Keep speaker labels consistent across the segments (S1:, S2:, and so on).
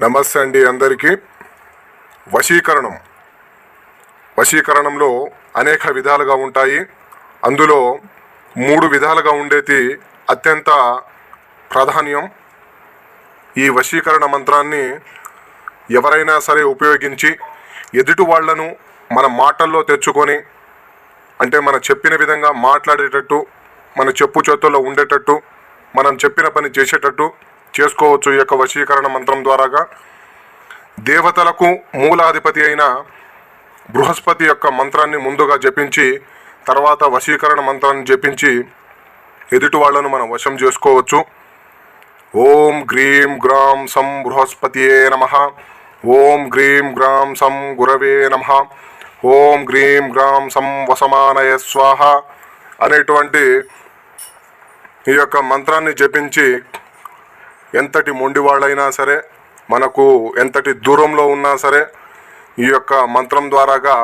S1: నమస్తే అండి అందరికీ. వశీకరణంలో అనేక విధాలుగా ఉంటాయి. అందులో 3 విధాలుగా ఉండేది అత్యంత ప్రాధాన్యం. ఈ వశీకరణ మంత్రాన్ని ఎవరైనా సరే ఉపయోగించి ఎదుటి వాళ్లను మన మాటల్లో తెచ్చుకొని, అంటే మనం చెప్పిన విధంగా మాట్లాడేటట్టు, మన చెప్పు చేతుల్లో ఉండేటట్టు, మనం చెప్పిన పని చేసేటట్టు చేసుకోవచ్చు. ఈ యొక్క వశీకరణ మంత్రం ద్వారాగా దేవతలకు మూలాధిపతి అయిన బృహస్పతి యొక్క మంత్రాన్ని ముందుగా జపించి, తర్వాత వశీకరణ మంత్రాన్ని జపించి ఎదుటి వాళ్లను మనం వశం చేసుకోవచ్చు. ఓం గ్రీం గ్రాం సం బృహస్పతియే నమః. ఓం గ్రీం గ్రాం సం గురవే నమః. ఓం గ్రీం గ్రాం సం వసమానయ స్వాహ అనేటువంటి ఈ యొక్క మంత్రాన్ని జపించి ఎంతటి మొండివాళ్ళైనా సరే, మనకు ఎంతటి దూరంలో ఉన్నా సరే ఈ యొక్క మంత్రం ద్వారాగా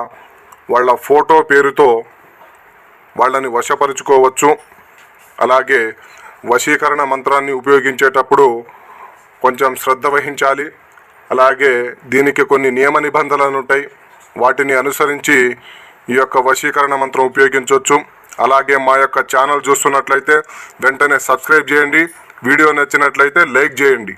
S1: వాళ్ళ ఫోటో పేరుతో వాళ్ళని వశపరుచుకోవచ్చు. అలాగే వశీకరణ మంత్రాన్ని ఉపయోగించేటప్పుడు కొంచెం శ్రద్ధ వహించాలి. అలాగే దీనికి కొన్ని నియమ నిబంధనలు ఉంటాయి, వాటిని అనుసరించి ఈ యొక్క వశీకరణ మంత్రం ఉపయోగించవచ్చు. అలాగే మా యొక్క ఛానల్ చూస్తున్నట్లయితే వెంటనే సబ్స్క్రైబ్ చేయండి. వీడియో నచ్చినట్లయితే లైక్ చేయండి.